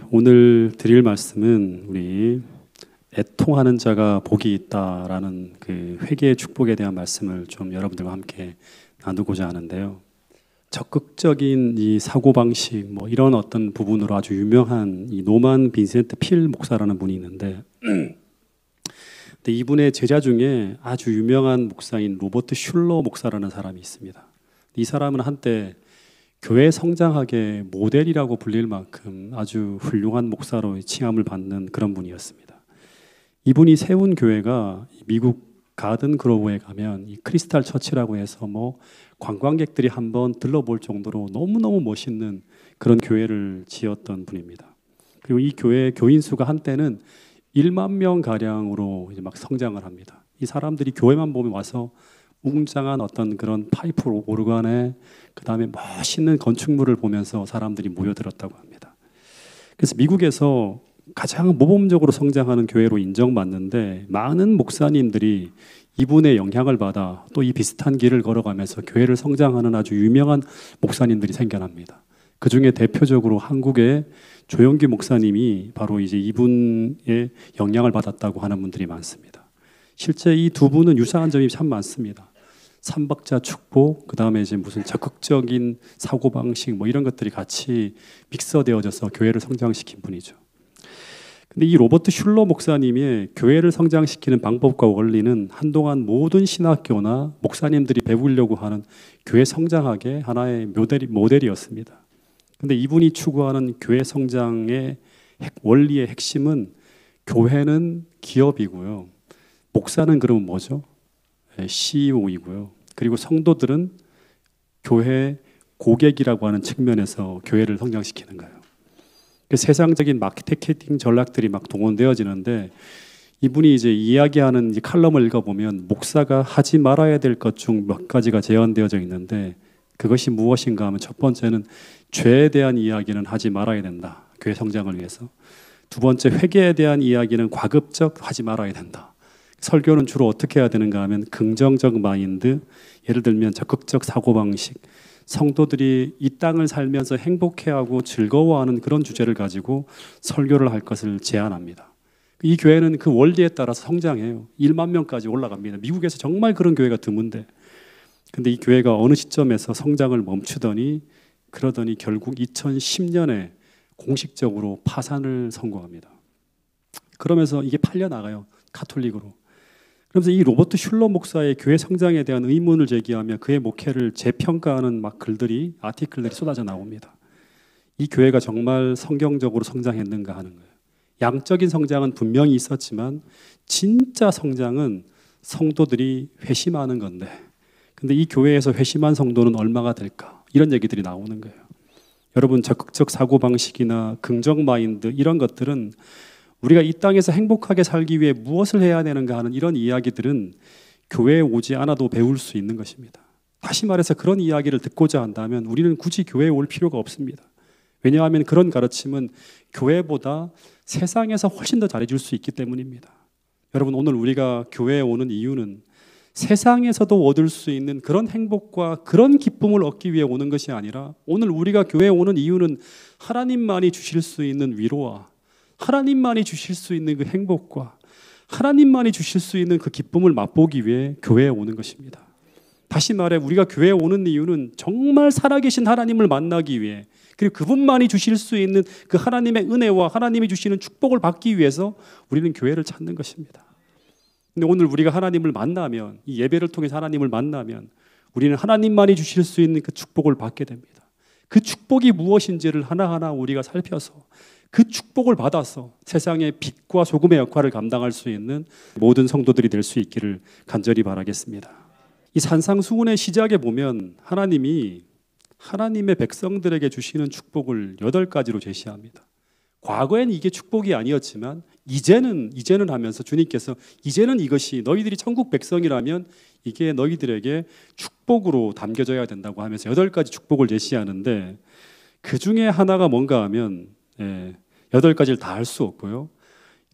오늘 드릴 말씀은 우리 애통하는 자가 복이 있다라는 그 회개의 축복에 대한 말씀을 좀 여러분들과 함께 나누고자 하는데요. 적극적인 이 사고방식 뭐 이런 어떤 부분으로 아주 유명한 이 노만 빈센트 필 목사라는 분이 있는데 근데 이분의 제자 중에 아주 유명한 목사인 로버트 슐러 목사라는 사람이 있습니다. 이 사람은 한때 교회 성장학의 모델이라고 불릴 만큼 아주 훌륭한 목사로 칭함을 받는 그런 분이었습니다. 이분이 세운 교회가 미국 가든 그로브에 가면 이 크리스탈 처치라고 해서 뭐 관광객들이 한번 들러볼 정도로 너무너무 멋있는 그런 교회를 지었던 분입니다. 그리고 이 교회 교인 수가 한때는 1만 명 가량으로 이제 막 성장을 합니다. 이 사람들이 교회만 보면 와서 웅장한 어떤 그런 파이프 오르간에 그 다음에 멋있는 건축물을 보면서 사람들이 모여들었다고 합니다. 그래서 미국에서 가장 모범적으로 성장하는 교회로 인정받는데 많은 목사님들이 이분의 영향을 받아 또 이 비슷한 길을 걸어가면서 교회를 성장하는 아주 유명한 목사님들이 생겨납니다. 그 중에 대표적으로 한국의 조영규 목사님이 바로 이제 이분의 영향을 받았다고 하는 분들이 많습니다. 실제 이 두 분은 유사한 점이 참 많습니다. 삼박자 축복, 그 다음에 이제 무슨 적극적인 사고방식 뭐 이런 것들이 같이 믹서되어져서 교회를 성장시킨 분이죠. 근데 이 로버트 슐러 목사님의 교회를 성장시키는 방법과 원리는 한동안 모든 신학교나 목사님들이 배우려고 하는 교회 성장학의 하나의 모델이었습니다. 근데 이분이 추구하는 교회 성장의 원리의 핵심은 교회는 기업이고요. 목사는 그러면 뭐죠? CEO이고요. 그리고 성도들은 교회 고객이라고 하는 측면에서 교회를 성장시키는 거예요. 세상적인 마케팅 전략들이 막 동원되어지는데 이분이 이제 이야기하는 이 칼럼을 읽어보면 목사가 하지 말아야 될 것 중 몇 가지가 제언되어져 있는데 그것이 무엇인가 하면 첫 번째는 죄에 대한 이야기는 하지 말아야 된다. 교회 성장을 위해서. 두 번째 회개에 대한 이야기는 과급적 하지 말아야 된다. 설교는 주로 어떻게 해야 되는가 하면 긍정적 마인드, 예를 들면 적극적 사고방식, 성도들이 이 땅을 살면서 행복해하고 즐거워하는 그런 주제를 가지고 설교를 할 것을 제안합니다. 이 교회는 그 원리에 따라서 성장해요. 1만 명까지 올라갑니다. 미국에서 정말 그런 교회가 드문데 근데 이 교회가 어느 시점에서 성장을 멈추더니 그러더니 결국 2010년에 공식적으로 파산을 선고합니다. 그러면서 이게 팔려나가요. 가톨릭으로. 그러면서 이 로버트 슐러 목사의 교회 성장에 대한 의문을 제기하며 그의 목회를 재평가하는 막 글들이 아티클들이 쏟아져 나옵니다. 이 교회가 정말 성경적으로 성장했는가 하는 거예요. 양적인 성장은 분명히 있었지만 진짜 성장은 성도들이 회심하는 건데 근데 이 교회에서 회심한 성도는 얼마가 될까? 이런 얘기들이 나오는 거예요. 여러분 적극적 사고방식이나 긍정 마인드 이런 것들은 우리가 이 땅에서 행복하게 살기 위해 무엇을 해야 되는가 하는 이런 이야기들은 교회에 오지 않아도 배울 수 있는 것입니다. 다시 말해서 그런 이야기를 듣고자 한다면 우리는 굳이 교회에 올 필요가 없습니다. 왜냐하면 그런 가르침은 교회보다 세상에서 훨씬 더 잘해줄 수 있기 때문입니다. 여러분 오늘 우리가 교회에 오는 이유는 세상에서도 얻을 수 있는 그런 행복과 그런 기쁨을 얻기 위해 오는 것이 아니라 오늘 우리가 교회에 오는 이유는 하나님만이 주실 수 있는 위로와 하나님만이 주실 수 있는 그 행복과 하나님만이 주실 수 있는 그 기쁨을 맛보기 위해 교회에 오는 것입니다. 다시 말해 우리가 교회에 오는 이유는 정말 살아계신 하나님을 만나기 위해 그리고 그분만이 주실 수 있는 그 하나님의 은혜와 하나님이 주시는 축복을 받기 위해서 우리는 교회를 찾는 것입니다. 근데 오늘 우리가 하나님을 만나면 이 예배를 통해서 하나님을 만나면 우리는 하나님만이 주실 수 있는 그 축복을 받게 됩니다. 그 축복이 무엇인지를 하나하나 우리가 살펴서 그 축복을 받아서 세상의 빛과 소금의 역할을 감당할 수 있는 모든 성도들이 될 수 있기를 간절히 바라겠습니다. 이 산상수훈의 시작에 보면 하나님이 하나님의 백성들에게 주시는 축복을 8가지로 제시합니다. 과거엔 이게 축복이 아니었지만 이제는 하면서 주님께서 이제는 이것이 너희들이 천국 백성이라면 이게 너희들에게 축복으로 담겨져야 된다고 하면서 8가지 축복을 제시하는데 그 중에 하나가 뭔가 하면 8가지를 다 할 수 없고요.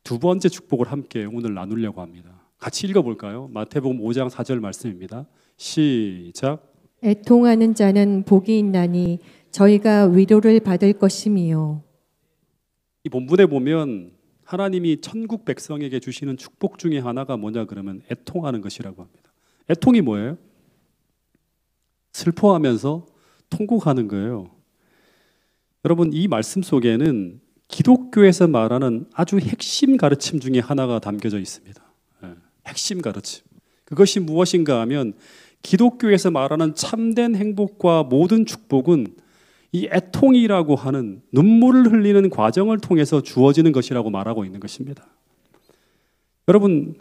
두 번째 축복을 함께 오늘 나누려고 합니다. 같이 읽어볼까요? 마태복음 5장 4절 말씀입니다. 시작. 애통하는 자는 복이 있나니 저희가 위로를 받을 것임이요. 이 본문에 보면 하나님이 천국 백성에게 주시는 축복 중에 하나가 뭐냐 그러면 애통하는 것이라고 합니다. 애통이 뭐예요? 슬퍼하면서 통곡하는 거예요. 여러분, 이 말씀 속에는 기독교에서 말하는 아주 핵심 가르침 중에 하나가 담겨져 있습니다. 핵심 가르침. 그것이 무엇인가 하면 기독교에서 말하는 참된 행복과 모든 축복은 이 애통이라고 하는 눈물을 흘리는 과정을 통해서 주어지는 것이라고 말하고 있는 것입니다. 여러분,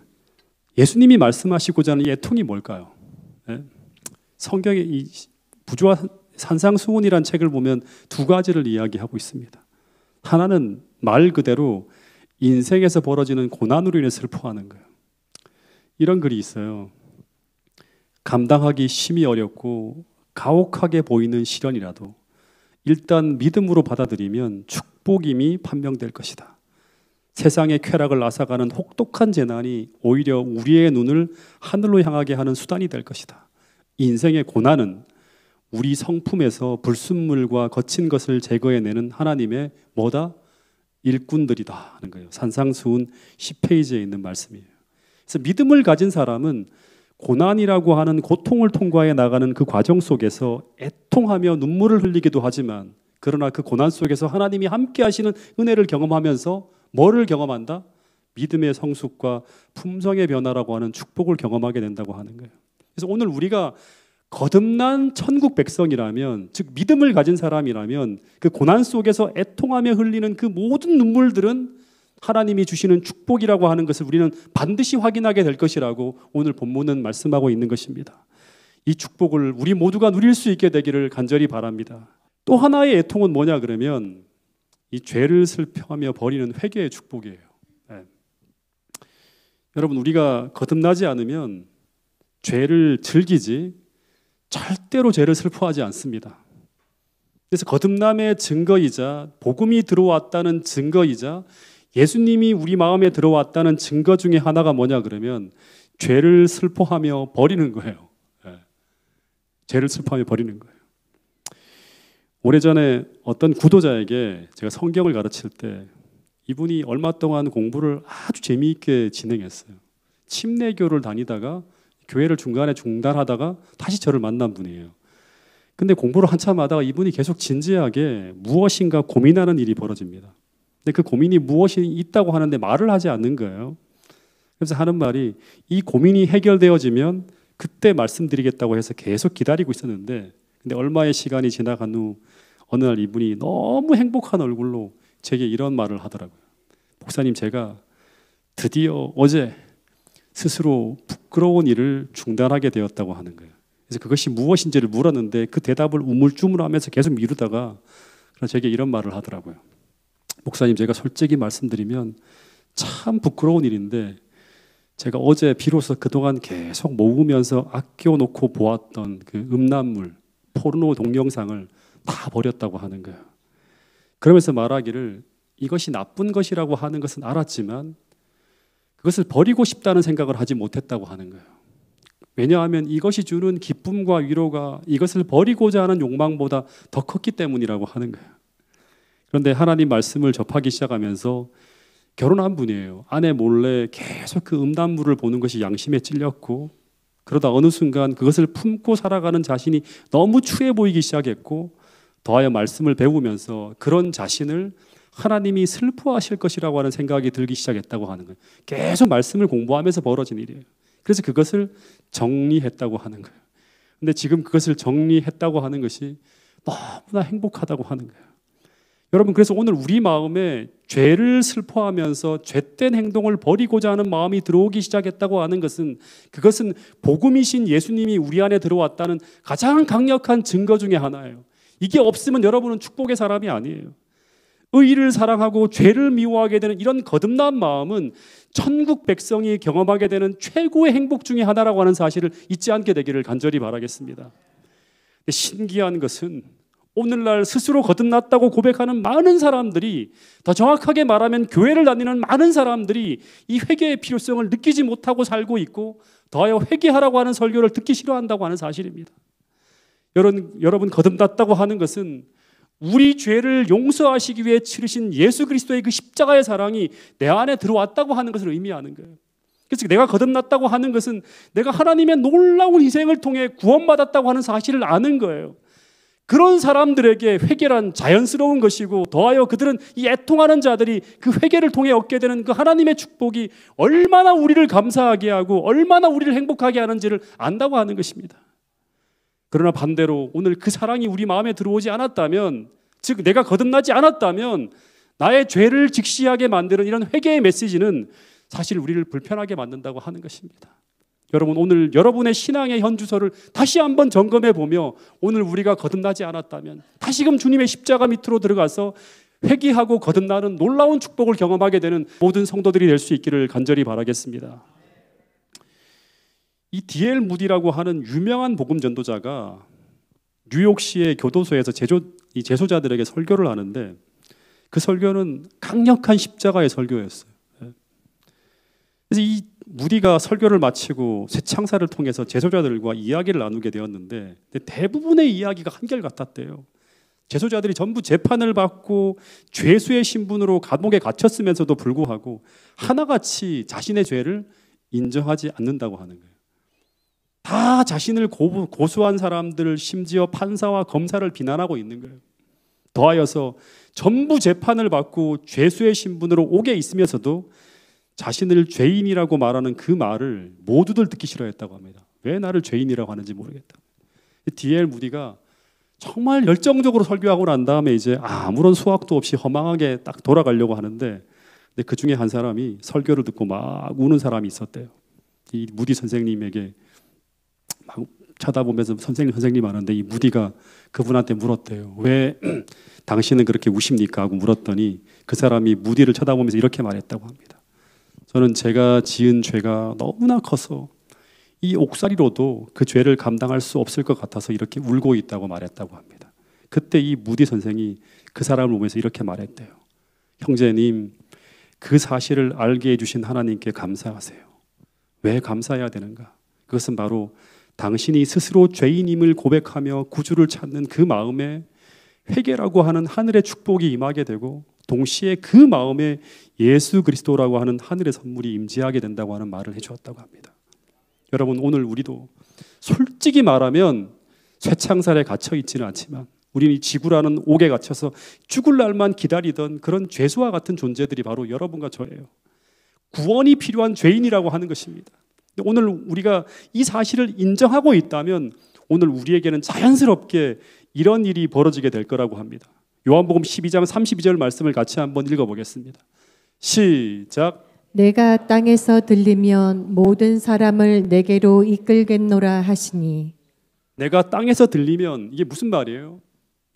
예수님이 말씀하시고자 하는 이 애통이 뭘까요? 성경의 이 부조와 산상수훈이라는 책을 보면 두 가지를 이야기하고 있습니다. 하나는 말 그대로 인생에서 벌어지는 고난으로 인해 슬퍼하는 거예요. 이런 글이 있어요. 감당하기 심히 어렵고 가혹하게 보이는 시련이라도 일단 믿음으로 받아들이면 축복임이 판명될 것이다. 세상의 쾌락을 앗아가는 혹독한 재난이 오히려 우리의 눈을 하늘로 향하게 하는 수단이 될 것이다. 인생의 고난은 우리 성품에서 불순물과 거친 것을 제거해내는 하나님의 뭐다? 일꾼들이다 하는 거예요. 산상수훈 10페이지에 있는 말씀이에요. 그래서 믿음을 가진 사람은 고난이라고 하는 고통을 통과해 나가는 그 과정 속에서 애통하며 눈물을 흘리기도 하지만, 그러나 그 고난 속에서 하나님이 함께 하시는 은혜를 경험하면서 뭐를 경험한다? 믿음의 성숙과 품성의 변화라고 하는 축복을 경험하게 된다고 하는 거예요. 그래서 오늘 우리가 거듭난 천국 백성이라면, 즉 믿음을 가진 사람이라면 그 고난 속에서 애통하며 흘리는 그 모든 눈물들은 하나님이 주시는 축복이라고 하는 것을 우리는 반드시 확인하게 될 것이라고 오늘 본문은 말씀하고 있는 것입니다. 이 축복을 우리 모두가 누릴 수 있게 되기를 간절히 바랍니다. 또 하나의 애통은 뭐냐 그러면 이 죄를 슬퍼하며 버리는 회개의 축복이에요. 네. 여러분, 우리가 거듭나지 않으면 죄를 즐기지 절대로 죄를 슬퍼하지 않습니다. 그래서 거듭남의 증거이자 복음이 들어왔다는 증거이자 예수님이 우리 마음에 들어왔다는 증거 중에 하나가 뭐냐 그러면 죄를 슬퍼하며 버리는 거예요. 네. 죄를 슬퍼하며 버리는 거예요. 오래전에 어떤 구도자에게 제가 성경을 가르칠 때 이분이 얼마 동안 공부를 아주 재미있게 진행했어요. 침례교를 다니다가 교회를 중간에 중단하다가 다시 저를 만난 분이에요. 근데 공부를 한참 하다가 이분이 계속 진지하게 무엇인가 고민하는 일이 벌어집니다. 근데 그 고민이 무엇이 있다고 하는데 말을 하지 않는 거예요. 그래서 하는 말이 이 고민이 해결되어지면 그때 말씀드리겠다고 해서 계속 기다리고 있었는데, 근데 얼마의 시간이 지나간 후 어느 날 이분이 너무 행복한 얼굴로 제게 이런 말을 하더라고요. 목사님, 제가 드디어 어제 스스로 부끄러운 일을 중단하게 되었다고 하는 거예요. 그래서 그것이 무엇인지를 물었는데 그 대답을 우물쭈물하면서 계속 미루다가 제게 이런 말을 하더라고요. 목사님, 제가 솔직히 말씀드리면 참 부끄러운 일인데 제가 어제 비로소 그동안 계속 모으면서 아껴놓고 보았던 그 음란물, 포르노 동영상을 다 버렸다고 하는 거예요. 그러면서 말하기를 이것이 나쁜 것이라고 하는 것은 알았지만 그것을 버리고 싶다는 생각을 하지 못했다고 하는 거예요. 왜냐하면 이것이 주는 기쁨과 위로가 이것을 버리고자 하는 욕망보다 더 컸기 때문이라고 하는 거예요. 그런데 하나님 말씀을 접하기 시작하면서 결혼한 분이에요. 아내 몰래 계속 그 음란물을 보는 것이 양심에 찔렸고, 그러다 어느 순간 그것을 품고 살아가는 자신이 너무 추해 보이기 시작했고, 더하여 말씀을 배우면서 그런 자신을 하나님이 슬퍼하실 것이라고 하는 생각이 들기 시작했다고 하는 거예요. 계속 말씀을 공부하면서 벌어진 일이에요. 그래서 그것을 정리했다고 하는 거예요. 근데 지금 그것을 정리했다고 하는 것이 너무나 행복하다고 하는 거예요. 여러분, 그래서 오늘 우리 마음에 죄를 슬퍼하면서 죄된 행동을 버리고자 하는 마음이 들어오기 시작했다고 하는 것은, 그것은 복음이신 예수님이 우리 안에 들어왔다는 가장 강력한 증거 중에 하나예요. 이게 없으면 여러분은 축복의 사람이 아니에요. 의를 사랑하고 죄를 미워하게 되는 이런 거듭난 마음은 천국 백성이 경험하게 되는 최고의 행복 중에 하나라고 하는 사실을 잊지 않게 되기를 간절히 바라겠습니다. 신기한 것은 오늘날 스스로 거듭났다고 고백하는 많은 사람들이, 더 정확하게 말하면 교회를 다니는 많은 사람들이 이 회개의 필요성을 느끼지 못하고 살고 있고, 더하여 회개하라고 하는 설교를 듣기 싫어한다고 하는 사실입니다. 여러분 거듭났다고 하는 것은 우리 죄를 용서하시기 위해 치르신 예수 그리스도의 그 십자가의 사랑이 내 안에 들어왔다고 하는 것을 의미하는 거예요. 그래서 내가 거듭났다고 하는 것은 내가 하나님의 놀라운 희생을 통해 구원받았다고 하는 사실을 아는 거예요. 그런 사람들에게 회개란 자연스러운 것이고, 더하여 그들은 이 애통하는 자들이 그 회개를 통해 얻게 되는 그 하나님의 축복이 얼마나 우리를 감사하게 하고 얼마나 우리를 행복하게 하는지를 안다고 하는 것입니다. 그러나 반대로 오늘 그 사랑이 우리 마음에 들어오지 않았다면, 즉 내가 거듭나지 않았다면 나의 죄를 직시하게 만드는 이런 회개의 메시지는 사실 우리를 불편하게 만든다고 하는 것입니다. 여러분, 오늘 여러분의 신앙의 현주소를 다시 한번 점검해 보며, 오늘 우리가 거듭나지 않았다면 다시금 주님의 십자가 밑으로 들어가서 회개하고 거듭나는 놀라운 축복을 경험하게 되는 모든 성도들이 될 수 있기를 간절히 바라겠습니다. 이 D.L. 무디라고 하는 유명한 복음 전도자가 뉴욕시의 교도소에서 재소자들에게 설교를 하는데, 그 설교는 강력한 십자가의 설교였어요. 그래서 이 무디가 설교를 마치고 새 창사를 통해서 재소자들과 이야기를 나누게 되었는데, 대부분의 이야기가 한결같았대요. 재소자들이 전부 재판을 받고 죄수의 신분으로 감옥에 갇혔으면서도 불구하고 하나같이 자신의 죄를 인정하지 않는다고 하는 거예요. 다 자신을 고소한 사람들, 심지어 판사와 검사를 비난하고 있는 거예요. 더하여서 전부 재판을 받고 죄수의 신분으로 옥에 있으면서도 자신을 죄인이라고 말하는 그 말을 모두들 듣기 싫어했다고 합니다. 왜 나를 죄인이라고 하는지 모르겠다. D.L. 무디가 정말 열정적으로 설교하고 난 다음에 이제 아무런 수확도 없이 허망하게 딱 돌아가려고 하는데, 근데 그 중에 한 사람이 설교를 듣고 막 우는 사람이 있었대요. 이 무디 선생님에게 막 쳐다보면서 선생님 하는데, 이 무디가 그분한테 물었대요. 왜 당신은 그렇게 우십니까? 하고 물었더니 그 사람이 무디를 쳐다보면서 이렇게 말했다고 합니다. 저는 제가 지은 죄가 너무나 커서 이 옥살이로도 그 죄를 감당할 수 없을 것 같아서 이렇게 울고 있다고 말했다고 합니다. 그때 이 무디 선생이 그 사람을 보면서 이렇게 말했대요. 형제님, 그 사실을 알게 해주신 하나님께 감사하세요. 왜 감사해야 되는가? 그것은 바로 당신이 스스로 죄인임을 고백하며 구주를 찾는 그 마음에 회개라고 하는 하늘의 축복이 임하게 되고, 동시에 그 마음에 예수 그리스도라고 하는 하늘의 선물이 임재하게 된다고 하는 말을 해주었다고 합니다. 여러분, 오늘 우리도 솔직히 말하면 쇠창살에 갇혀 있지는 않지만, 우리는 이 지구라는 옥에 갇혀서 죽을 날만 기다리던 그런 죄수와 같은 존재들이 바로 여러분과 저예요. 구원이 필요한 죄인이라고 하는 것입니다. 오늘 우리가 이 사실을 인정하고 있다면 오늘 우리에게는 자연스럽게 이런 일이 벌어지게 될 거라고 합니다. 요한복음 12장 32절 말씀을 같이 한번 읽어보겠습니다. 시작. 내가 땅에서 들리면 모든 사람을 내게로 이끌겠노라 하시니. 내가 땅에서 들리면, 이게 무슨 말이에요?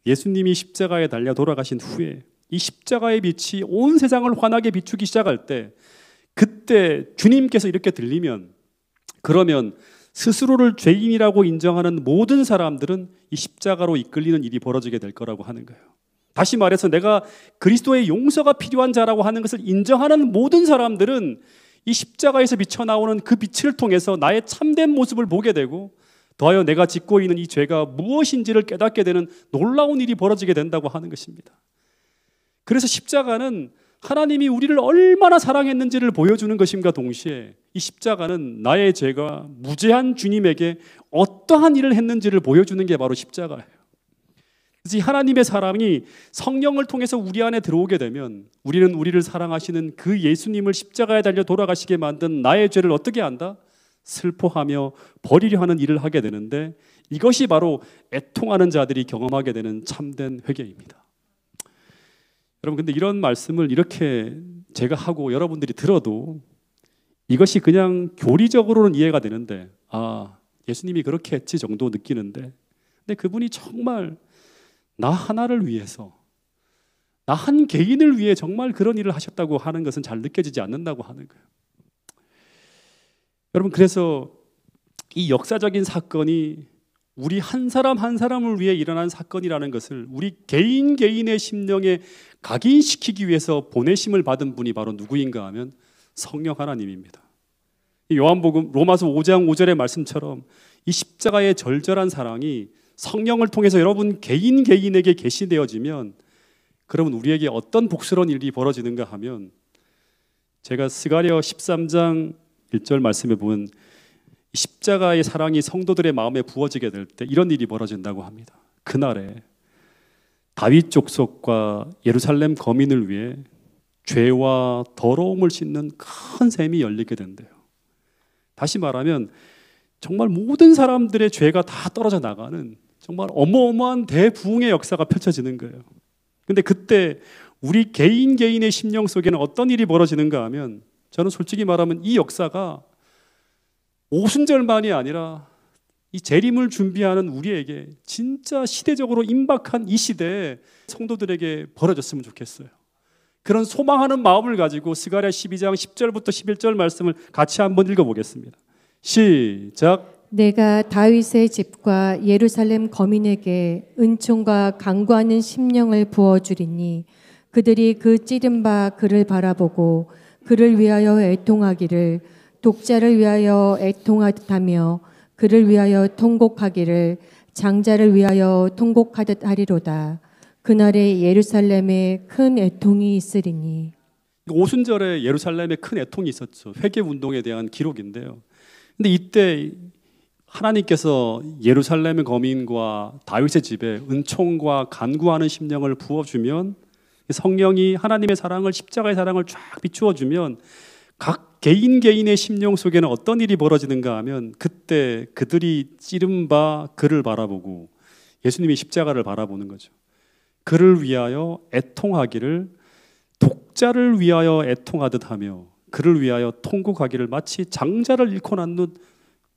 예수님이 십자가에 달려 돌아가신 후에 이 십자가의 빛이 온 세상을 환하게 비추기 시작할 때, 그때 주님께서 이렇게 들리면, 그러면 스스로를 죄인이라고 인정하는 모든 사람들은 이 십자가로 이끌리는 일이 벌어지게 될 거라고 하는 거예요. 다시 말해서 내가 그리스도의 용서가 필요한 자라고 하는 것을 인정하는 모든 사람들은 이 십자가에서 비쳐나오는 그 빛을 통해서 나의 참된 모습을 보게 되고, 더하여 내가 짓고 있는 이 죄가 무엇인지를 깨닫게 되는 놀라운 일이 벌어지게 된다고 하는 것입니다. 그래서 십자가는 하나님이 우리를 얼마나 사랑했는지를 보여주는 것임과 동시에, 이 십자가는 나의 죄가 무죄한 주님에게 어떠한 일을 했는지를 보여주는 게 바로 십자가예요. 그래서 이 하나님의 사랑이 성령을 통해서 우리 안에 들어오게 되면, 우리는 우리를 사랑하시는 그 예수님을 십자가에 달려 돌아가시게 만든 나의 죄를 어떻게 한다? 슬퍼하며 버리려 하는 일을 하게 되는데, 이것이 바로 애통하는 자들이 경험하게 되는 참된 회개입니다. 여러분, 근데 이런 말씀을 이렇게 제가 하고 여러분들이 들어도 이것이 그냥 교리적으로는 이해가 되는데, 예수님이 그렇게 했지 정도 느끼는데, 근데 그분이 정말 나 하나를 위해서, 나 한 개인을 위해 정말 그런 일을 하셨다고 하는 것은 잘 느껴지지 않는다고 하는 거예요. 여러분, 그래서 이 역사적인 사건이 우리 한 사람 한 사람을 위해 일어난 사건이라는 것을 우리 개인 개인의 심령에 각인시키기 위해서 보내심을 받은 분이 바로 누구인가 하면 성령 하나님입니다. 요한복음 로마서 5장 5절의 말씀처럼 이 십자가의 절절한 사랑이 성령을 통해서 여러분 개인 개인에게 계시되어지면 그러면 우리에게 어떤 복스러운 일이 벌어지는가 하면 제가 스가랴 13장 1절 말씀에 보면 십자가의 사랑이 성도들의 마음에 부어지게 될 때 이런 일이 벌어진다고 합니다. 그날에 다윗 족속과 예루살렘 거민을 위해 죄와 더러움을 씻는 큰 샘이 열리게 된대요. 다시 말하면 정말 모든 사람들의 죄가 다 떨어져 나가는 정말 어마어마한 대부흥의 역사가 펼쳐지는 거예요. 근데 그때 우리 개인 개인의 심령 속에는 어떤 일이 벌어지는가 하면 저는 솔직히 말하면 이 역사가 오순절만이 아니라 이 재림을 준비하는 우리에게 진짜 시대적으로 임박한 이 시대에 성도들에게 벌어졌으면 좋겠어요. 그런 소망하는 마음을 가지고 스가랴 12장 10절부터 11절 말씀을 같이 한번 읽어보겠습니다. 시작. 내가 다윗의 집과 예루살렘 거민에게 은총과 강구하는 심령을 부어주리니 그들이 그 찌른 바 그를 바라보고 그를 위하여 애통하기를 독자를 위하여 애통하듯하며 그를 위하여 통곡하기를 장자를 위하여 통곡하듯 하리로다. 그날에 예루살렘에 큰 애통이 있으리니. 오순절에 예루살렘에 큰 애통이 있었죠. 회개 운동에 대한 기록인데요. 근데 이때 하나님께서 예루살렘의 거민과 다윗의 집에 은총과 간구하는 심령을 부어주면 성령이 하나님의 사랑을 십자가의 사랑을 쫙 비추어주면 각 개인 개인의 심령 속에는 어떤 일이 벌어지는가 하면 그때 그들이 찌른 바 그를 바라보고 예수님이 십자가를 바라보는 거죠. 그를 위하여 애통하기를 독자를 위하여 애통하듯 하며 그를 위하여 통곡하기를 마치 장자를 잃고 난 듯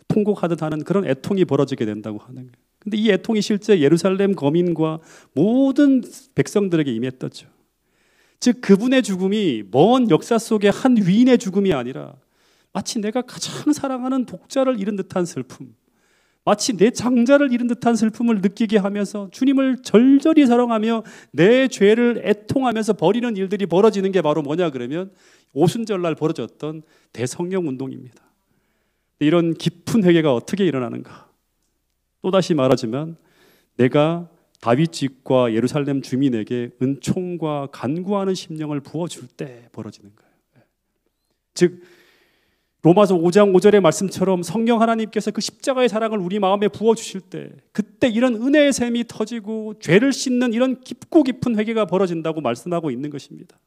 통곡하듯 하는 그런 애통이 벌어지게 된다고 하는 거예요. 근데 이 애통이 실제 예루살렘 거민과 모든 백성들에게 임했었죠. 즉 그분의 죽음이 먼 역사 속의 한 위인의 죽음이 아니라 마치 내가 가장 사랑하는 독자를 잃은 듯한 슬픔, 마치 내 장자를 잃은 듯한 슬픔을 느끼게 하면서 주님을 절절히 사랑하며 내 죄를 애통하면서 버리는 일들이 벌어지는 게 바로 뭐냐 그러면 오순절날 벌어졌던 대성령 운동입니다. 이런 깊은 회개가 어떻게 일어나는가? 또다시 말하지만 내가 다윗 집과 예루살렘 주민에게 은총과 간구하는 심령을 부어줄 때 벌어지는 거예요. 즉 로마서 5장 5절의 말씀처럼 성령 하나님께서 그 십자가의 사랑을 우리 마음에 부어주실 때 그때 이런 은혜의 샘이 터지고 죄를 씻는 이런 깊고 깊은 회개가 벌어진다고 말씀하고 있는 것입니다.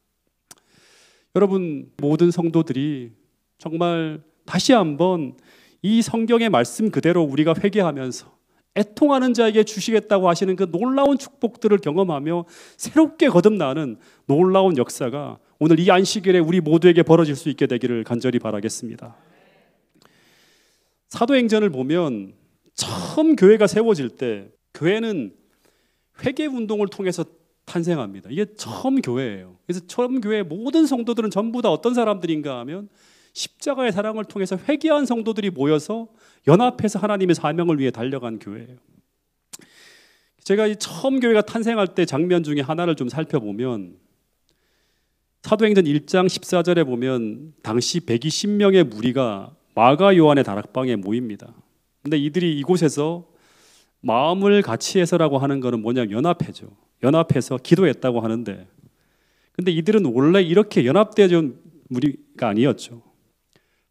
여러분 모든 성도들이 정말 다시 한번 이 성경의 말씀 그대로 우리가 회개하면서 애통하는 자에게 주시겠다고 하시는 그 놀라운 축복들을 경험하며 새롭게 거듭나는 놀라운 역사가 오늘 이 안식일에 우리 모두에게 벌어질 수 있게 되기를 간절히 바라겠습니다. 사도행전을 보면 처음 교회가 세워질 때 교회는 회개 운동을 통해서 탄생합니다. 이게 처음 교회예요. 그래서 처음 교회의 모든 성도들은 전부 다 어떤 사람들인가 하면 십자가의 사랑을 통해서 회개한 성도들이 모여서 연합해서 하나님의 사명을 위해 달려간 교회예요. 제가 이 처음 교회가 탄생할 때 장면 중에 하나를 좀 살펴보면 사도행전 1장 14절에 보면 당시 120명의 무리가 마가 요한의 다락방에 모입니다. 근데 이들이 이곳에서 마음을 같이 해서라고 하는 것은 뭐냐면 연합해죠. 연합해서 기도했다고 하는데 근데 이들은 원래 이렇게 연합되어진 무리가 아니었죠.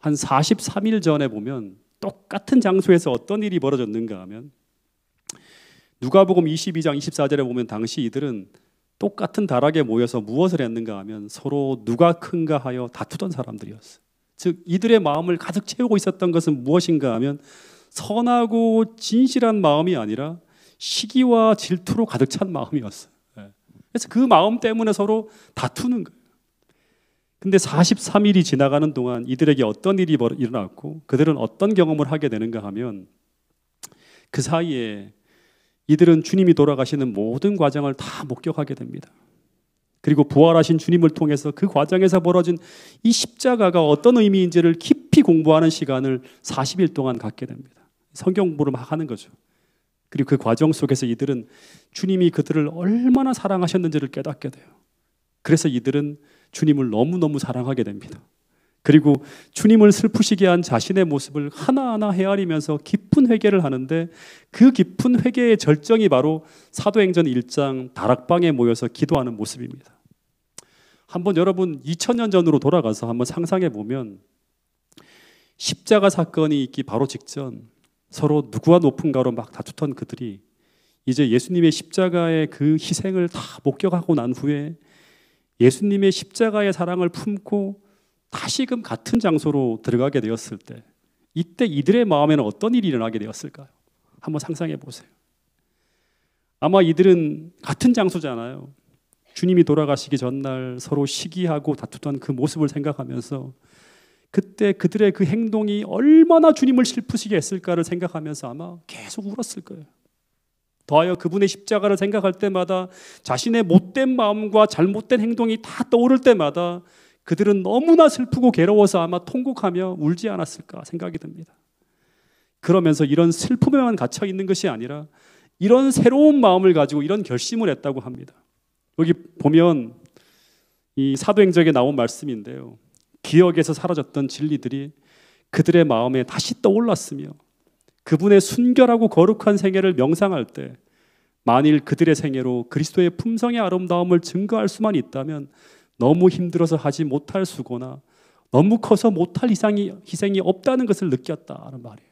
한 43일 전에 보면 똑같은 장소에서 어떤 일이 벌어졌는가 하면 누가복음 22장 24절에 보면 당시 이들은 똑같은 다락에 모여서 무엇을 했는가 하면 서로 누가 큰가 하여 다투던 사람들이었어요. 즉 이들의 마음을 가득 채우고 있었던 것은 무엇인가 하면 선하고 진실한 마음이 아니라 시기와 질투로 가득 찬 마음이었어요. 그래서 그 마음 때문에 서로 다투는 거예요. 근데 43일이 지나가는 동안 이들에게 어떤 일이 일어났고 그들은 어떤 경험을 하게 되는가 하면 그 사이에 이들은 주님이 돌아가시는 모든 과정을 다 목격하게 됩니다. 그리고 부활하신 주님을 통해서 그 과정에서 벌어진 이 십자가가 어떤 의미인지를 깊이 공부하는 시간을 40일 동안 갖게 됩니다. 성경 공부를 막 하는 거죠. 그리고 그 과정 속에서 이들은 주님이 그들을 얼마나 사랑하셨는지를 깨닫게 돼요. 그래서 이들은 주님을 너무너무 사랑하게 됩니다. 그리고 주님을 슬프시게 한 자신의 모습을 하나하나 헤아리면서 깊은 회개를 하는데, 그 깊은 회개의 절정이 바로 사도행전 1장 다락방에 모여서 기도하는 모습입니다. 한번 여러분 2000년 전으로 돌아가서 한번 상상해 보면, 십자가 사건이 있기 바로 직전 서로 누구와 높은가로 막 다투던 그들이 이제 예수님의 십자가의 그 희생을 다 목격하고 난 후에 예수님의 십자가의 사랑을 품고 다시금 같은 장소로 들어가게 되었을 때, 이때 이들의 마음에는 어떤 일이 일어나게 되었을까요? 한번 상상해 보세요. 아마 이들은 같은 장소잖아요. 주님이 돌아가시기 전날 서로 시기하고 다투던 그 모습을 생각하면서 그때 그들의 그 행동이 얼마나 주님을 슬프시게 했을까를 생각하면서 아마 계속 울었을 거예요. 더하여 그분의 십자가를 생각할 때마다 자신의 못된 마음과 잘못된 행동이 다 떠오를 때마다 그들은 너무나 슬프고 괴로워서 아마 통곡하며 울지 않았을까 생각이 듭니다. 그러면서 이런 슬픔에만 갇혀 있는 것이 아니라 이런 새로운 마음을 가지고 이런 결심을 했다고 합니다. 여기 보면 이 사도행전에 나온 말씀인데요, 기억에서 사라졌던 진리들이 그들의 마음에 다시 떠올랐으며 그분의 순결하고 거룩한 생애를 명상할 때 만일 그들의 생애로 그리스도의 품성의 아름다움을 증거할 수만 있다면 너무 힘들어서 하지 못할 수고나 너무 커서 못할 희생이 없다는 것을 느꼈다는 말이에요.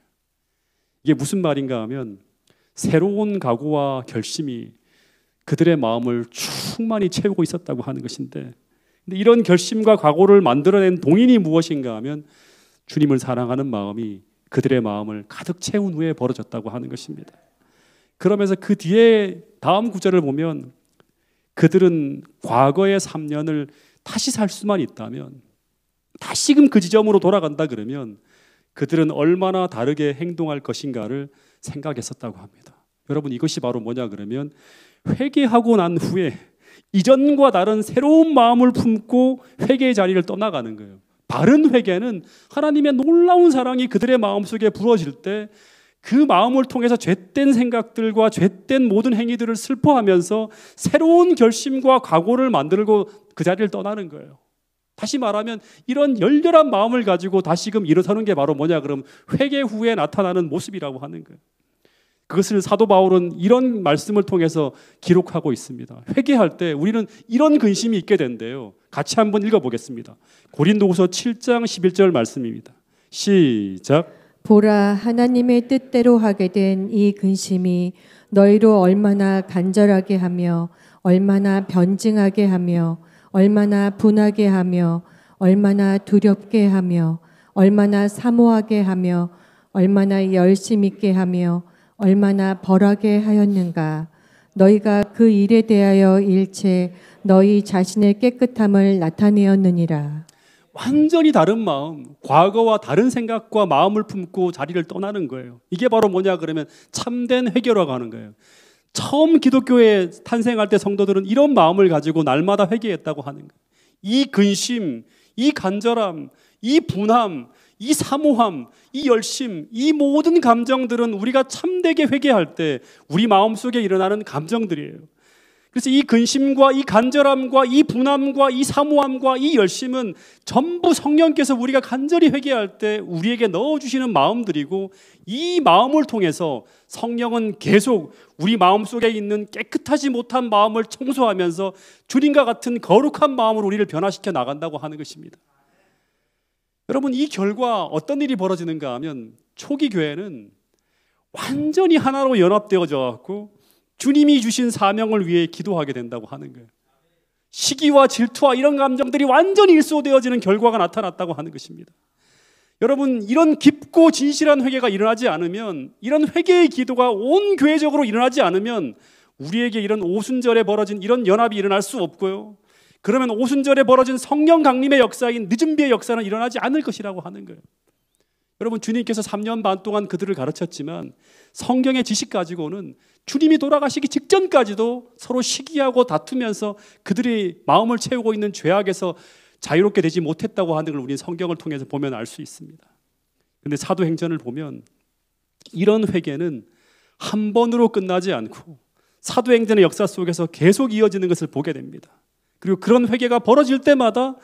이게 무슨 말인가 하면 새로운 각오와 결심이 그들의 마음을 충만히 채우고 있었다고 하는 것인데, 근데 이런 결심과 각오를 만들어낸 동인이 무엇인가 하면 주님을 사랑하는 마음이 그들의 마음을 가득 채운 후에 벌어졌다고 하는 것입니다. 그러면서 그 뒤에 다음 구절을 보면 그들은 과거의 3년을 다시 살 수만 있다면, 다시금 그 지점으로 돌아간다 그러면 그들은 얼마나 다르게 행동할 것인가를 생각했었다고 합니다. 여러분, 이것이 바로 뭐냐 그러면 회개하고 난 후에 이전과 다른 새로운 마음을 품고 회개의 자리를 떠나가는 거예요. 바른 회개는 하나님의 놀라운 사랑이 그들의 마음속에 부어질 때 그 마음을 통해서 죄된 생각들과 죄된 모든 행위들을 슬퍼하면서 새로운 결심과 각오를 만들고 그 자리를 떠나는 거예요. 다시 말하면 이런 열렬한 마음을 가지고 다시금 일어서는 게 바로 뭐냐 그러면 회개 후에 나타나는 모습이라고 하는 거예요. 그것을 사도 바울은 이런 말씀을 통해서 기록하고 있습니다. 회개할 때 우리는 이런 근심이 있게 된대요. 같이 한번 읽어보겠습니다. 고린도후서 7장 11절 말씀입니다. 시작. 보라, 하나님의 뜻대로 하게 된 이 근심이 너희로 얼마나 간절하게 하며 얼마나 변증하게 하며 얼마나 분하게 하며 얼마나 두렵게 하며 얼마나 사모하게 하며 얼마나 열심 있게 하며 얼마나 벌하게 하였는가. 너희가 그 일에 대하여 일체 너희 자신의 깨끗함을 나타내었느니라. 완전히 다른 마음, 과거와 다른 생각과 마음을 품고 자리를 떠나는 거예요. 이게 바로 뭐냐 그러면 참된 회개라고 하는 거예요. 처음 기독교에 탄생할 때 성도들은 이런 마음을 가지고 날마다 회개했다고 하는 거예요. 이 근심, 이 간절함, 이 분함, 이 사모함, 이 열심, 이 모든 감정들은 우리가 참되게 회개할 때 우리 마음속에 일어나는 감정들이에요. 그래서 이 근심과 이 간절함과 이 분함과 이 사모함과 이 열심은 전부 성령께서 우리가 간절히 회개할 때 우리에게 넣어주시는 마음들이고, 이 마음을 통해서 성령은 계속 우리 마음속에 있는 깨끗하지 못한 마음을 청소하면서 주님과 같은 거룩한 마음으로 우리를 변화시켜 나간다고 하는 것입니다. 여러분, 이 결과 어떤 일이 벌어지는가 하면 초기 교회는 완전히 하나로 연합되어져 갖고 주님이 주신 사명을 위해 기도하게 된다고 하는 거예요. 시기와 질투와 이런 감정들이 완전히 일소되어지는 결과가 나타났다고 하는 것입니다. 여러분, 이런 깊고 진실한 회개가 일어나지 않으면, 이런 회개의 기도가 온 교회적으로 일어나지 않으면 우리에게 이런 오순절에 벌어진 이런 연합이 일어날 수 없고요. 그러면 오순절에 벌어진 성령 강림의 역사인 늦은 비의 역사는 일어나지 않을 것이라고 하는 거예요. 여러분, 주님께서 3년 반 동안 그들을 가르쳤지만 성경의 지식 가지고는 주님이 돌아가시기 직전까지도 서로 시기하고 다투면서 그들의 마음을 채우고 있는 죄악에서 자유롭게 되지 못했다고 하는 걸 우리는 성경을 통해서 보면 알 수 있습니다. 그런데 사도행전을 보면 이런 회개는 한 번으로 끝나지 않고 사도행전의 역사 속에서 계속 이어지는 것을 보게 됩니다. 그리고 그런 회개가 벌어질 때마다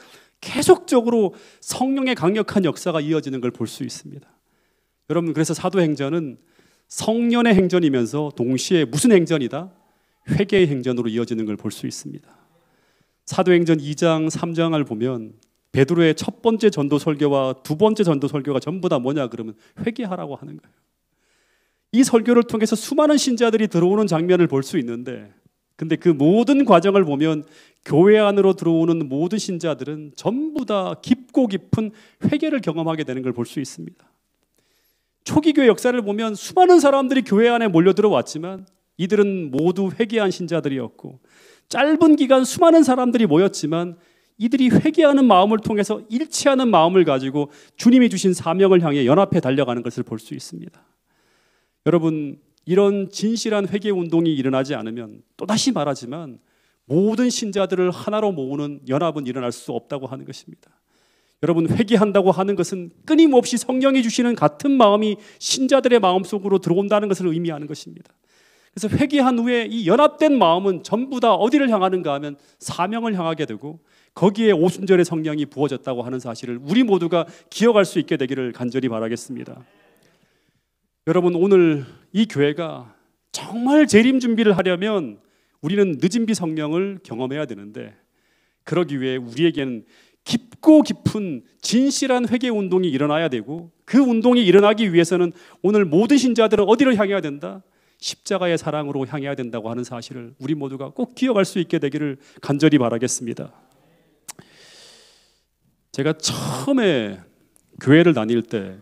계속적으로 성령의 강력한 역사가 이어지는 걸 볼 수 있습니다. 여러분, 그래서 사도행전은 성령의 행전이면서 동시에 무슨 행전이다? 회개의 행전으로 이어지는 걸 볼 수 있습니다. 사도행전 2장, 3장을 보면 베드로의 첫 번째 전도 설교와 두 번째 전도 설교가 전부 다 뭐냐 그러면 회개하라고 하는 거예요. 이 설교를 통해서 수많은 신자들이 들어오는 장면을 볼 수 있는데, 근데 그 모든 과정을 보면 교회 안으로 들어오는 모든 신자들은 전부 다 깊고 깊은 회개를 경험하게 되는 걸 볼 수 있습니다. 초기 교회 역사를 보면 수많은 사람들이 교회 안에 몰려 들어왔지만 이들은 모두 회개한 신자들이었고, 짧은 기간 수많은 사람들이 모였지만 이들이 회개하는 마음을 통해서 일치하는 마음을 가지고 주님이 주신 사명을 향해 연합해 달려가는 것을 볼 수 있습니다. 여러분, 이런 진실한 회개 운동이 일어나지 않으면, 또다시 말하지만 모든 신자들을 하나로 모으는 연합은 일어날 수 없다고 하는 것입니다. 여러분, 회개한다고 하는 것은 끊임없이 성령이 주시는 같은 마음이 신자들의 마음속으로 들어온다는 것을 의미하는 것입니다. 그래서 회개한 후에 이 연합된 마음은 전부 다 어디를 향하는가 하면 사명을 향하게 되고, 거기에 오순절의 성령이 부어졌다고 하는 사실을 우리 모두가 기억할 수 있게 되기를 간절히 바라겠습니다. 여러분, 오늘 이 교회가 정말 재림 준비를 하려면 우리는 늦은 비 성령을 경험해야 되는데, 그러기 위해 우리에게는 깊고 깊은 진실한 회개 운동이 일어나야 되고, 그 운동이 일어나기 위해서는 오늘 모든 신자들은 어디를 향해야 된다? 십자가의 사랑으로 향해야 된다고 하는 사실을 우리 모두가 꼭 기억할 수 있게 되기를 간절히 바라겠습니다. 제가 처음에 교회를 다닐 때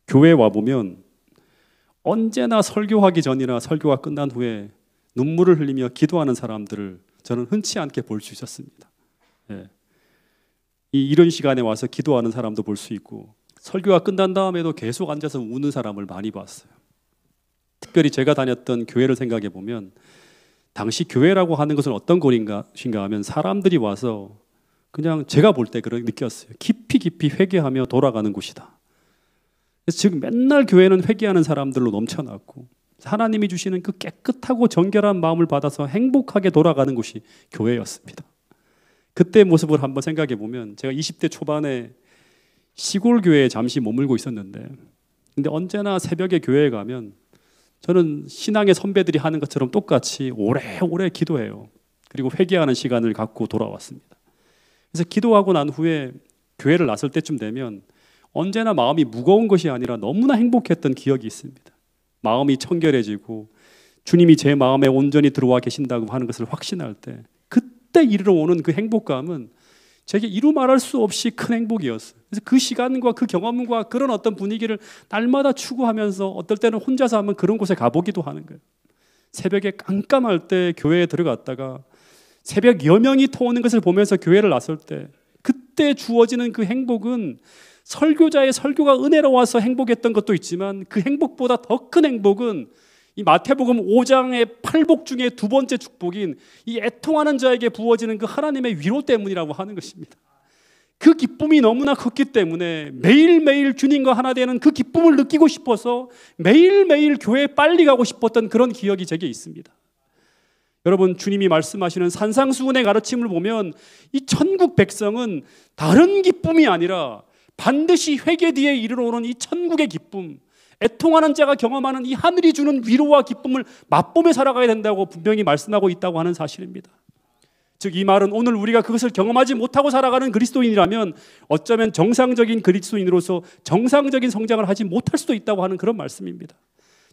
교회에 와보면 언제나 설교하기 전이나 설교가 끝난 후에 눈물을 흘리며 기도하는 사람들을 저는 흔치 않게 볼 수 있었습니다. 예. 이런 시간에 와서 기도하는 사람도 볼 수 있고, 설교가 끝난 다음에도 계속 앉아서 우는 사람을 많이 봤어요. 특별히 제가 다녔던 교회를 생각해 보면, 당시 교회라고 하는 것은 어떤 곳인가 하면 사람들이 와서 그냥 제가 볼 때 그렇게 느꼈어요. 깊이 깊이 회개하며 돌아가는 곳이다. 그래서 즉 맨날 교회는 회개하는 사람들로 넘쳐났고, 하나님이 주시는 그 깨끗하고 정결한 마음을 받아서 행복하게 돌아가는 곳이 교회였습니다. 그때 모습을 한번 생각해 보면, 제가 20대 초반에 시골 교회에 잠시 머물고 있었는데, 근데 언제나 새벽에 교회에 가면 저는 신앙의 선배들이 하는 것처럼 똑같이 오래오래 기도해요. 그리고 회개하는 시간을 갖고 돌아왔습니다. 그래서 기도하고 난 후에 교회를 나설 때쯤 되면 언제나 마음이 무거운 것이 아니라 너무나 행복했던 기억이 있습니다. 마음이 청결해지고 주님이 제 마음에 온전히 들어와 계신다고 하는 것을 확신할 때, 그때 이르러 오는 그 행복감은 제게 이루 말할 수 없이 큰 행복이었어요. 그래서 그 시간과 그 경험과 그런 어떤 분위기를 날마다 추구하면서 어떨 때는 혼자서 한번 그런 곳에 가보기도 하는 거예요. 새벽에 깜깜할 때 교회에 들어갔다가 새벽 여명이 터오는 것을 보면서 교회를 나설 때, 그때 주어지는 그 행복은 설교자의 설교가 은혜로워서 행복했던 것도 있지만, 그 행복보다 더 큰 행복은 이 마태복음 5장의 8복 중에 두 번째 축복인 이 애통하는 자에게 부어지는 그 하나님의 위로 때문이라고 하는 것입니다. 그 기쁨이 너무나 컸기 때문에 매일매일 주님과 하나 되는 그 기쁨을 느끼고 싶어서 매일매일 교회에 빨리 가고 싶었던 그런 기억이 제게 있습니다. 여러분, 주님이 말씀하시는 산상수훈의 가르침을 보면 이 천국 백성은 다른 기쁨이 아니라 반드시 회개 뒤에 이르러 오는 이 천국의 기쁨, 애통하는 자가 경험하는 이 하늘이 주는 위로와 기쁨을 맛보며 살아가야 된다고 분명히 말씀하고 있다고 하는 사실입니다. 즉, 이 말은 오늘 우리가 그것을 경험하지 못하고 살아가는 그리스도인이라면 어쩌면 정상적인 그리스도인으로서 정상적인 성장을 하지 못할 수도 있다고 하는 그런 말씀입니다.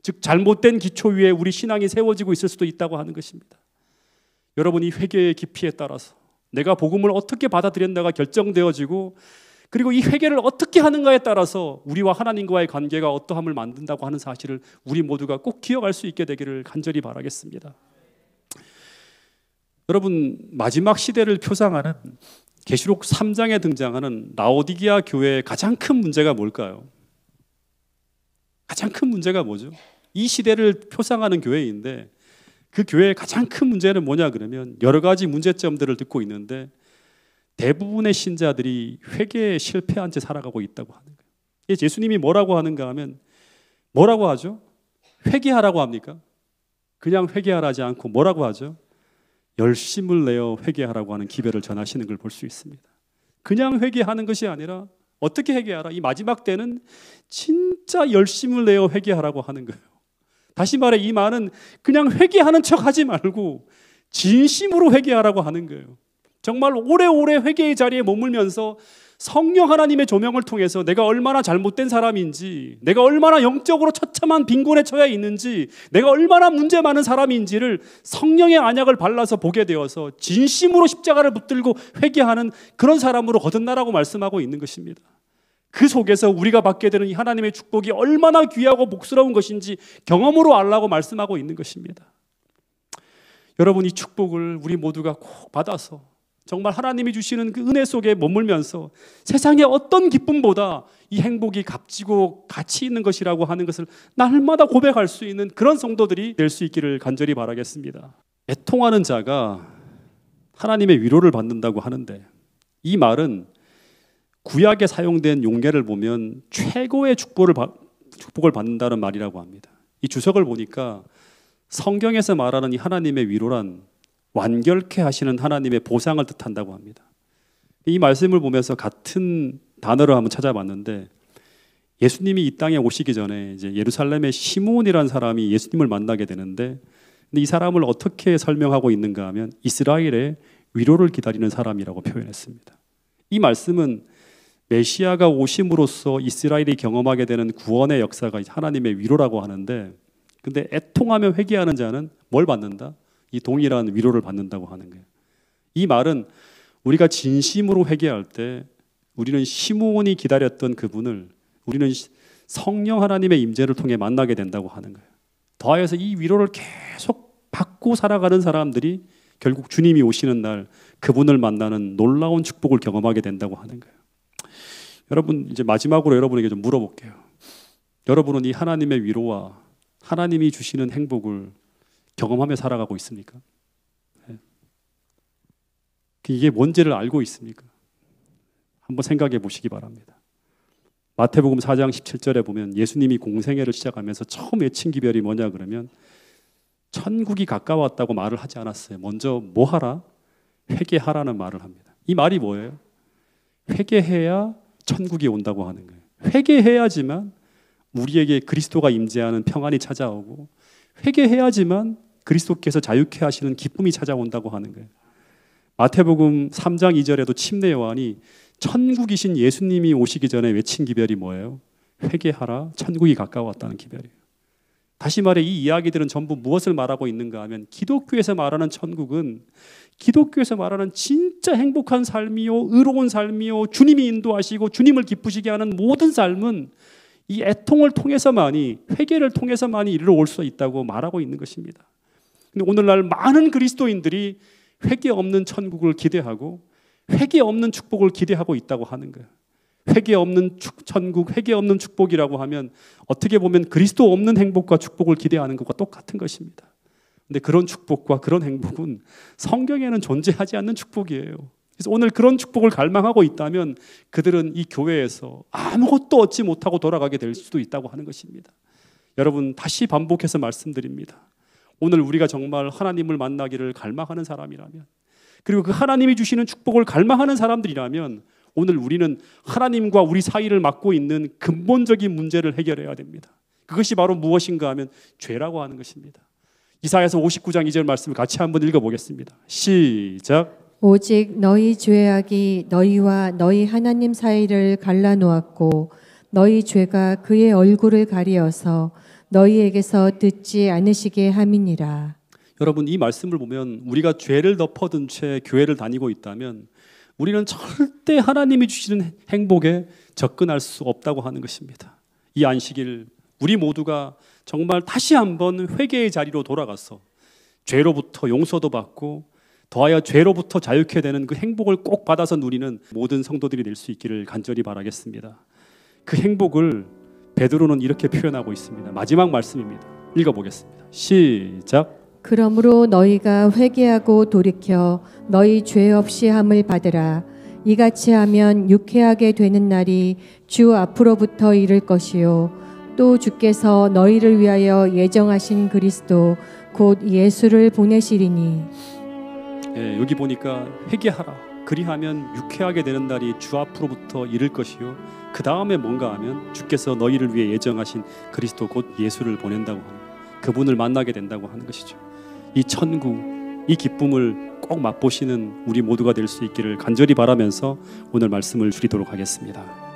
즉, 잘못된 기초 위에 우리 신앙이 세워지고 있을 수도 있다고 하는 것입니다. 여러분이 회개의 깊이에 따라서 내가 복음을 어떻게 받아들였나가 결정되어지고, 그리고 이 회개를 어떻게 하는가에 따라서 우리와 하나님과의 관계가 어떠함을 만든다고 하는 사실을 우리 모두가 꼭 기억할 수 있게 되기를 간절히 바라겠습니다. 여러분, 마지막 시대를 표상하는 계시록 3장에 등장하는 라오디게아 교회의 가장 큰 문제가 뭘까요? 가장 큰 문제가 뭐죠? 이 시대를 표상하는 교회인데, 그 교회의 가장 큰 문제는 뭐냐 그러면 여러 가지 문제점들을 듣고 있는데, 대부분의 신자들이 회개에 실패한 채 살아가고 있다고 하는 거예요. 예수님이 뭐라고 하는가 하면 뭐라고 하죠? 회개하라고 합니까? 그냥 회개하라지 않고 뭐라고 하죠? 열심을 내어 회개하라고 하는 기별을 전하시는 걸 볼 수 있습니다. 그냥 회개하는 것이 아니라 어떻게 회개하라? 이 마지막 때는 진짜 열심을 내어 회개하라고 하는 거예요. 다시 말해 이 말은 그냥 회개하는 척 하지 말고 진심으로 회개하라고 하는 거예요. 정말 오래오래 회개의 자리에 머물면서 성령 하나님의 조명을 통해서 내가 얼마나 잘못된 사람인지, 내가 얼마나 영적으로 처참한 빈곤에 처해 있는지, 내가 얼마나 문제 많은 사람인지를 성령의 안약을 발라서 보게 되어서 진심으로 십자가를 붙들고 회개하는 그런 사람으로 거듭나라고 말씀하고 있는 것입니다. 그 속에서 우리가 받게 되는 이 하나님의 축복이 얼마나 귀하고 복스러운 것인지 경험으로 알라고 말씀하고 있는 것입니다. 여러분, 이 축복을 우리 모두가 꼭 받아서 정말 하나님이 주시는 그 은혜 속에 머물면서 세상의 어떤 기쁨보다 이 행복이 값지고 가치 있는 것이라고 하는 것을 날마다 고백할 수 있는 그런 성도들이 될 수 있기를 간절히 바라겠습니다. 애통하는 자가 하나님의 위로를 받는다고 하는데, 이 말은 구약에 사용된 용례를 보면 최고의 축복을 받는다는 말이라고 합니다. 이 주석을 보니까 성경에서 말하는 이 하나님의 위로란 완결케 하시는 하나님의 보상을 뜻한다고 합니다. 이 말씀을 보면서 같은 단어를 한번 찾아봤는데, 예수님이 이 땅에 오시기 전에 이제 예루살렘의 시므온이라는 사람이 예수님을 만나게 되는데, 근데 이 사람을 어떻게 설명하고 있는가 하면 이스라엘의 위로를 기다리는 사람이라고 표현했습니다. 이 말씀은 메시아가 오심으로써 이스라엘이 경험하게 되는 구원의 역사가 하나님의 위로라고 하는데, 근데 애통하며 회개하는 자는 뭘 받는다? 이 동일한 위로를 받는다고 하는 거예요. 이 말은 우리가 진심으로 회개할 때 우리는 시므온이 기다렸던 그분을 우리는 성령 하나님의 임재를 통해 만나게 된다고 하는 거예요. 더하여서 이 위로를 계속 받고 살아가는 사람들이 결국 주님이 오시는 날 그분을 만나는 놀라운 축복을 경험하게 된다고 하는 거예요. 여러분, 이제 마지막으로 여러분에게 좀 물어볼게요. 여러분은 이 하나님의 위로와 하나님이 주시는 행복을 경험하며 살아가고 있습니까? 이게 뭔지를 알고 있습니까? 한번 생각해 보시기 바랍니다. 마태복음 4장 17절에 보면 예수님이 공생애를 시작하면서 처음 외친 기별이 뭐냐 그러면 천국이 가까웠다고 말을 하지 않았어요. 먼저 뭐 하라? 회개하라는 말을 합니다. 이 말이 뭐예요? 회개해야 천국이 온다고 하는 거예요. 회개해야지만 우리에게 그리스도가 임재하는 평안이 찾아오고, 회개해야지만 그리스도께서 자유케 하시는 기쁨이 찾아온다고 하는 거예요. 마태복음 3장 2절에도 침례 요한이 천국이신 예수님이 오시기 전에 외친 기별이 뭐예요? 회개하라, 천국이 가까웠다는 기별이에요. 다시 말해 이 이야기들은 전부 무엇을 말하고 있는가 하면 기독교에서 말하는 천국은 기독교에서 말하는 진짜 행복한 삶이요, 의로운 삶이요, 주님이 인도하시고 주님을 기쁘시게 하는 모든 삶은 이 애통을 통해서만이, 회개를 통해서만이 이르러올 수 있다고 말하고 있는 것입니다. 근데 오늘날 많은 그리스도인들이 회개 없는 천국을 기대하고 회개 없는 축복을 기대하고 있다고 하는 거예요. 회개 없는 천국, 회개 없는 축복이라고 하면 어떻게 보면 그리스도 없는 행복과 축복을 기대하는 것과 똑같은 것입니다. 근데 그런 축복과 그런 행복은 성경에는 존재하지 않는 축복이에요. 그래서 오늘 그런 축복을 갈망하고 있다면 그들은 이 교회에서 아무것도 얻지 못하고 돌아가게 될 수도 있다고 하는 것입니다. 여러분, 다시 반복해서 말씀드립니다. 오늘 우리가 정말 하나님을 만나기를 갈망하는 사람이라면, 그리고 그 하나님이 주시는 축복을 갈망하는 사람들이라면 오늘 우리는 하나님과 우리 사이를 막고 있는 근본적인 문제를 해결해야 됩니다. 그것이 바로 무엇인가 하면 죄라고 하는 것입니다. 이사야서 59장 2절 말씀을 같이 한번 읽어보겠습니다. 시작. 오직 너희 죄악이 너희와 너희 하나님 사이를 갈라놓았고 너희 죄가 그의 얼굴을 가리어서 너희에게서 듣지 않으시게 함이니라. 여러분, 이 말씀을 보면 우리가 죄를 덮어둔 채 교회를 다니고 있다면 우리는 절대 하나님이 주시는 행복에 접근할 수 없다고 하는 것입니다. 이 안식일 우리 모두가 정말 다시 한번 회개의 자리로 돌아가서 죄로부터 용서도 받고 더하여 죄로부터 자유케 되는 그 행복을 꼭 받아서 누리는 모든 성도들이 될 수 있기를 간절히 바라겠습니다. 그 행복을 베드로는 이렇게 표현하고 있습니다. 마지막 말씀입니다. 읽어보겠습니다. 시작. 그러므로 너희가 회개하고 돌이켜 너희 죄 없이 함을 받으라. 이같이 하면 유쾌하게 되는 날이 주 앞으로부터 이를 것이요 또 주께서 너희를 위하여 예정하신 그리스도 곧 예수를 보내시리니. 예, 여기 보니까 회개하라. 그리하면 유쾌하게 되는 날이 주 앞으로부터 이를 것이요. 그 다음에 뭔가 하면 주께서 너희를 위해 예정하신 그리스도 곧 예수를 보낸다고 하는, 그분을 만나게 된다고 하는 것이죠. 이 천국, 이 기쁨을 꼭 맛보시는 우리 모두가 될 수 있기를 간절히 바라면서 오늘 말씀을 줄이도록 하겠습니다.